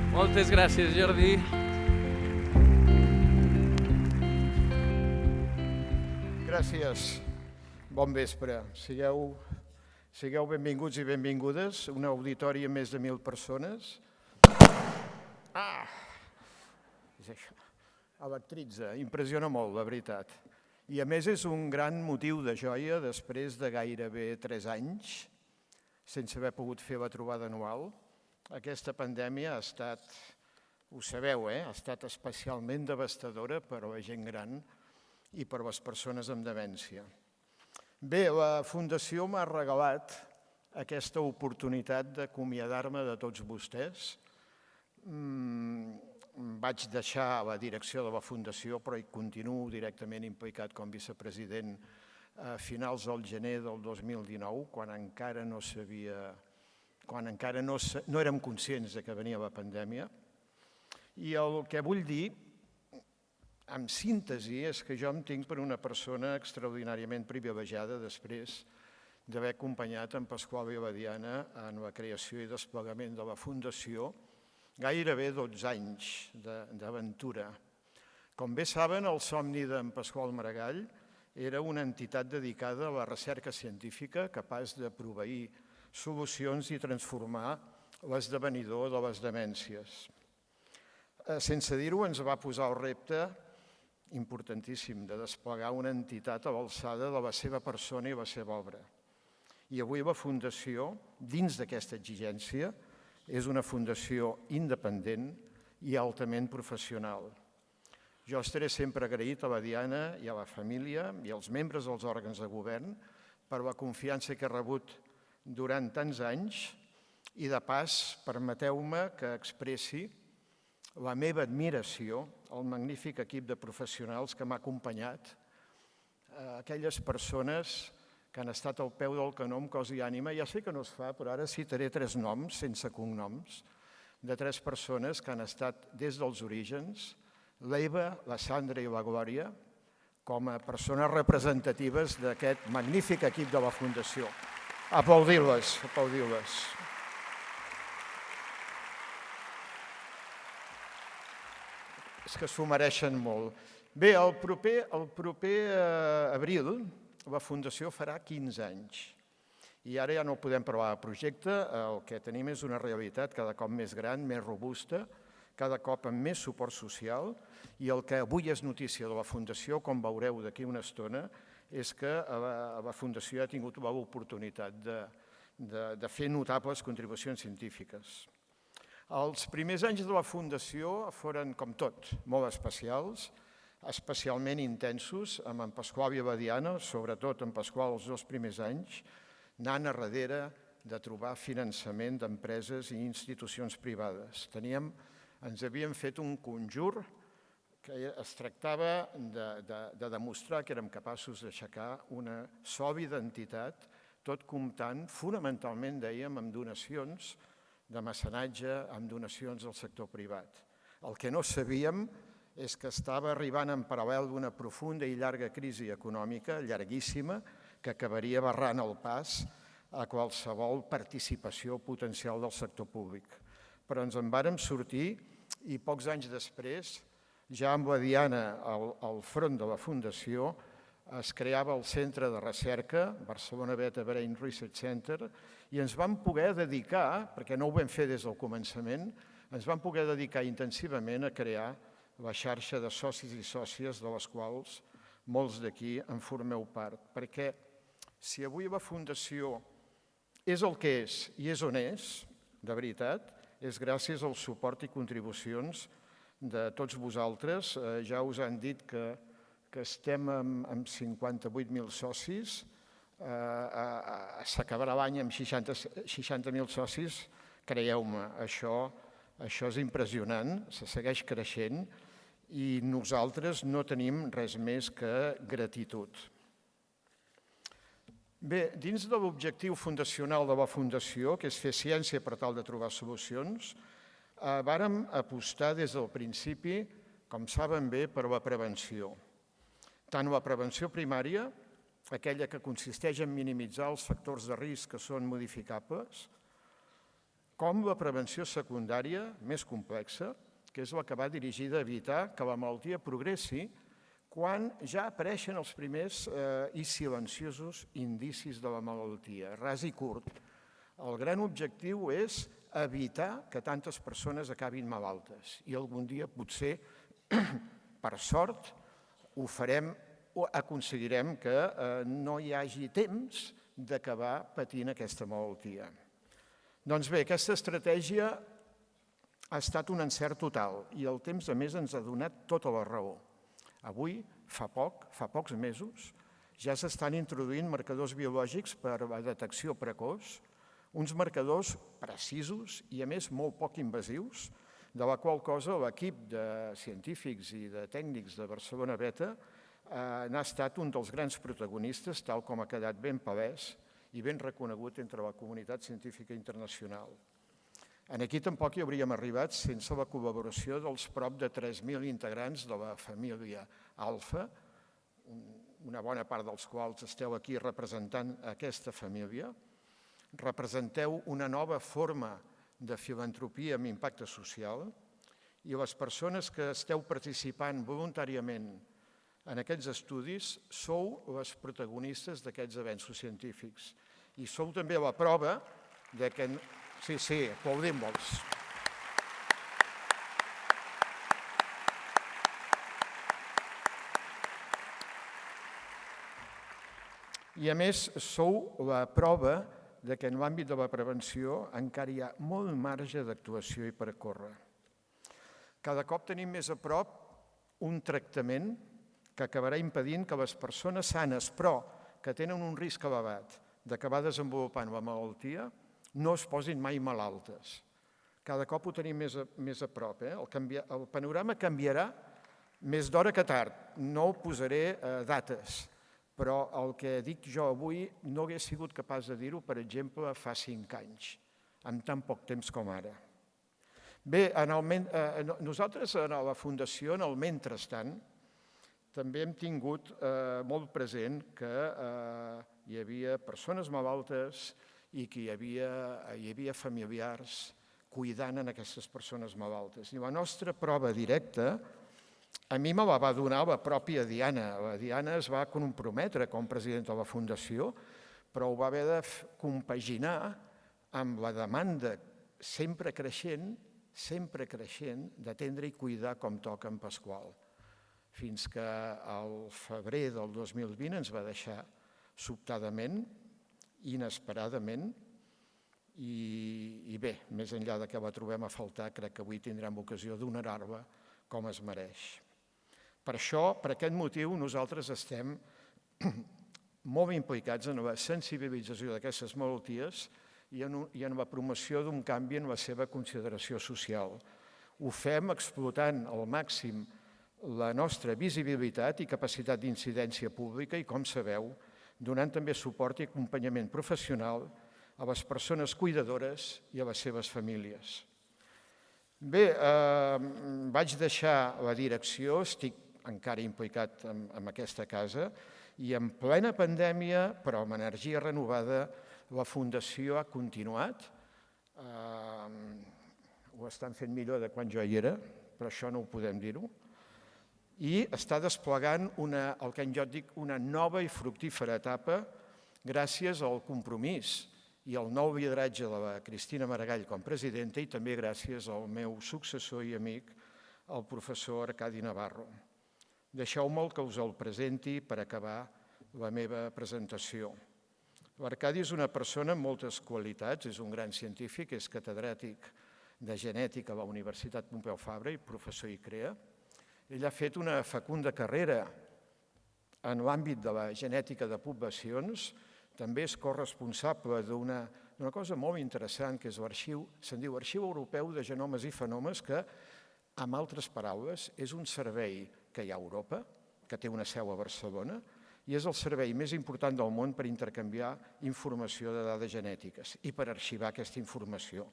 Moltes gràcies, Jordi. Gràcies. Bon vespre. Sigueu benvinguts i benvingudes. Un auditori amb més de 1.000 persones. És això. Electritza, impressiona molt, la veritat. I a més és un gran motiu de joia després de gairebé 3 anys sense haver pogut fer la trobada anual. Aquesta pandèmia ha estat, ho sabeu, ha estat especialment devastadora per a la gent gran i per a les persones amb demència. Bé, la Fundació m'ha regalat aquesta oportunitat d'acomiadar-me de tots vostès. Vaig deixar la direcció de la Fundació, però hi continuo directament implicat com vicepresident a finals del gener del 2019, quan encara no érem conscients que venia la pandèmia. I el que vull dir, en síntesi, és que jo em tinc per una persona extraordinàriament privilegiada després d'haver acompanyat en Pasqual i la Diana en la creació i desplegament de la Fundació, gairebé 12 anys d'aventura. Com bé saben, el somni d'en Pasqual Maragall era una entitat dedicada a la recerca científica capaç de proveir solucions i transformar l'esdevenidor de les demències. Sense dir-ho, ens va posar el repte importantíssim de desplegar una entitat a l'alçada de la seva persona i la seva obra. I avui la Fundació, dins d'aquesta exigència, és una fundació independent i altament professional. Jo estaré sempre agraït a la Diana i a la família i als membres dels òrgans de govern per la confiança que he rebut durant tants anys i, de pas, permeteu-me que expressi la meva admiració al magnífic equip de professionals que m'ha acompanyat, aquelles persones que han estat al peu del canó amb cos i ànima. Ja sé que no es fa, però ara citaré 3 noms, sense cognoms, de 3 persones que han estat des dels orígens, l'Eva, la Sandra i la Glòria, com a persones representatives d'aquest magnífic equip de la Fundació. Aplaudiu-les, aplaudiu-les. És que s'ho mereixen molt. Bé, el proper abril la Fundació farà 15 anys. I ara ja no podem parlar de projecte, el que tenim és una realitat cada cop més gran, més robusta, cada cop amb més suport social, i el que avui és notícia de la Fundació, com veureu d'aquí una estona, és que la Fundació ha tingut l'oportunitat de fer notables contribucions científiques. Els primers anys de la Fundació foren, com tot, molt especials, especialment intensos, amb en Pasqual i la Diana, sobretot en Pasqual els 2 primers anys, anant a darrere de trobar finançament d'empreses i institucions privades. Ens havíem fet un conjur que es tractava de demostrar que érem capaços d'aixecar una sòlida entitat, tot comptant fonamentalment, dèiem, amb donacions de mecenatge, amb donacions del sector privat. El que no sabíem és que estava arribant en paral·lel d'una profunda i llarga crisi econòmica, llarguíssima, que acabaria barrant el pas a qualsevol participació potencial del sector públic. Però ens en vàrem sortir i pocs anys després, ja amb la Diana al front de la Fundació, es creava el Centre de Recerca, Barcelona Beta Brain Research Center, i ens vam poder dedicar, perquè no ho vam fer des del començament, ens vam poder dedicar intensivament a crear la xarxa de socis i sòcies de les quals molts d'aquí en formeu part. Perquè si avui la Fundació és el que és i és on és, de veritat, és gràcies al suport i contribucions de tots vosaltres. Ja us han dit que estem amb 58.000 socis, s'acabarà l'any amb 60.000 socis. Creieu-me, això és impressionant, se segueix creixent i nosaltres no tenim res més que gratitud. Bé, dins de l'objectiu fundacional de la Fundació, que és fer ciència per tal de trobar solucions, vàrem apostar des del principi, com saben bé, per la prevenció. Tant la prevenció primària aquella que consisteix en minimitzar els factors de risc que són modificables, com la prevenció secundària, més complexa, que és la que va dirigida a evitar que la malaltia progressi quan ja apareixen els primers i silenciosos indicis de la malaltia. Ras i curt. El gran objectiu és evitar que tantes persones acabin malaltes i algun dia potser, per sort, ho farem o aconseguirem que no hi hagi temps d'acabar patint aquesta malaltia. Doncs bé, aquesta estratègia ha estat un encert total i el temps, a més, ens ha donat tota la raó. Avui, fa pocs mesos, ja s'estan introduint marcadors biològics per a la detecció precoç, uns marcadors precisos i, a més, molt poc invasius, de la qual cosa l'equip de científics i de tècnics de Barcelona Beta n'ha estat un dels grans protagonistes, tal com ha quedat ben palès i ben reconegut entre la comunitat científica internacional. Aquí tampoc hi hauríem arribat sense la col·laboració dels prop de 3.000 integrants de la família Alfa, una bona part dels quals esteu aquí representant aquesta família. Representeu una nova forma de filantropia amb impacte social i les persones que esteu participant voluntàriament en aquests estudis sou les protagonistes d'aquests avenços científics i sou també la prova que... Sí, aplaudim molts. I a més sou la prova que en l'àmbit de la prevenció encara hi ha molt marge d'actuació i per córrer. Cada cop tenim més a prop un tractament que acabarà impedint que les persones sanes, però que tenen un risc elevat d'acabar desenvolupant la malaltia, no es posin mai malaltes. Cada cop ho tenim més a prop. El panorama canviarà més d'hora que tard. No posaré dates, però el que dic jo avui no hagués sigut capaç de dir-ho, per exemple, fa 5 anys, en tan poc temps com ara. Bé, nosaltres a la Fundació, en el mentrestant, també hem tingut molt present que hi havia persones malaltes i que hi havia familiars cuidant en aquestes persones malaltes. I la nostra prova directa a mi me la va donar la pròpia Diana. La Diana es va comprometre com presidenta de la Fundació, però ho va haver de compaginar amb la demanda sempre creixent d'atendre i cuidar com toca en Pasqual, fins que al febrer del 2020 ens va deixar sobtadament, inesperadament, i bé, més enllà que la trobem a faltar, crec que avui tindrem ocasió d'honorar-la com es mereix. Per això, per aquest motiu, nosaltres estem molt implicats en la sensibilització d'aquestes malalties i en la promoció d'un canvi en la seva consideració social. Ho fem explotant al màxim la nostra visibilitat i capacitat d'incidència pública i, com sabeu, donant també suport i acompanyament professional a les persones cuidadores i a les seves famílies. Bé, vaig deixar la direcció, estic encara implicat en aquesta casa, i en plena pandèmia, però amb energia renovada, la Fundació ha continuat. Ho estan fent millor de quan jo hi era, però això no ho podem dir-ho. I està desplegant el que jo dic una nova i fructífera etapa gràcies al compromís i al nou lideratge de la Cristina Maragall com a presidenta i també gràcies al meu successor i amic, el professor Arcadi Navarro. Deixeu-me que us el presenti per acabar la meva presentació. L'Arcadi és una persona amb moltes qualitats, és un gran científic, és catedràtic de genètica a la Universitat Pompeu Fabra i professor ICREA. Ell ha fet una fecunda carrera en l'àmbit de la genètica de poblacions, també és corresponsable d'una cosa molt interessant, que és l'arxiu, se'n diu Arxiu Europeu de Genomes i Fenomes, que, amb altres paraules, és un servei que hi ha a Europa, que té una seu a Barcelona, i és el servei més important del món per intercanviar informació de dades genètiques i per arxivar aquesta informació.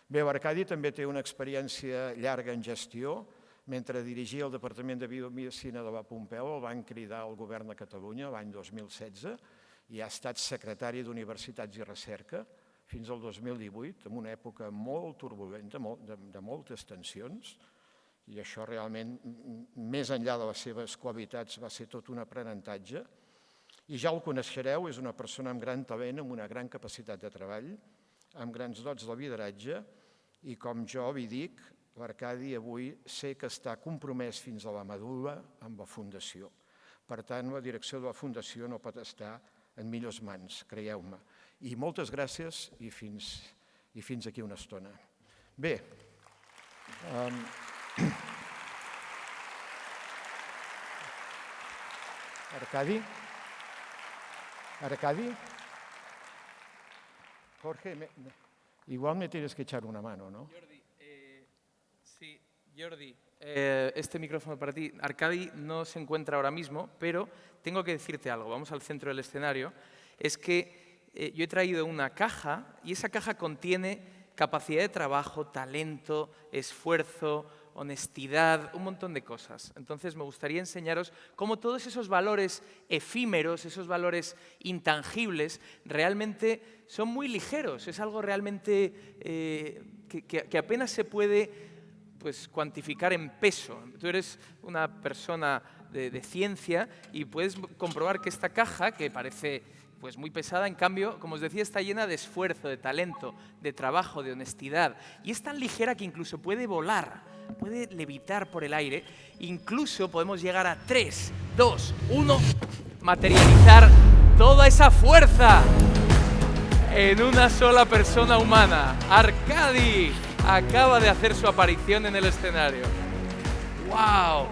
Bé, l'Arcadi també té una experiència llarga en gestió, Mentre dirigia el Departament de Biomedicina de la Pompeu, el van cridar al govern de Catalunya l'any 2016 i ha estat secretari d'Universitats i Recerca fins al 2018, en una època molt turbulenta, de moltes tensions, i això realment, més enllà de les seves qualitats, va ser tot un aprenentatge. I ja el coneixereu, és una persona amb gran talent, amb una gran capacitat de treball, amb grans dots de lideratge, i com jo vi dic, l'Arcadi avui sé que està compromès fins a la medul·la amb la Fundació. Per tant, la direcció de la Fundació no pot estar en millors mans, creieu-me. I moltes gràcies i fins aquí una estona. Bé, Arcadi? Arcadi? Jorge, igual me tienes que echar una mano, ¿no? Jordi, sí, Jordi, este micrófono para ti. Arcadi no se encuentra ahora mismo, pero tengo que decirte algo. Vamos al centro del escenario. Es que yo he traído una caja y esa caja contiene capacidad de trabajo, talento, esfuerzo, honestidad, un montón de cosas. Entonces me gustaría enseñaros cómo todos esos valores efímeros, esos valores intangibles, realmente son muy ligeros. Es algo realmente que apenas se puede cuantificar en peso. Tú eres una persona de ciencia y puedes comprobar que esta caja, que parece muy pesada, en cambio, como os decía, está llena de esfuerzo, de talento, de trabajo, de honestidad. Y es tan ligera que incluso puede volar, puede levitar por el aire. Incluso podemos llegar a 3, 2, 1, materializar toda esa fuerza en una sola persona humana. Arcadi acaba de hacer su aparición en el escenario. ¡Wow!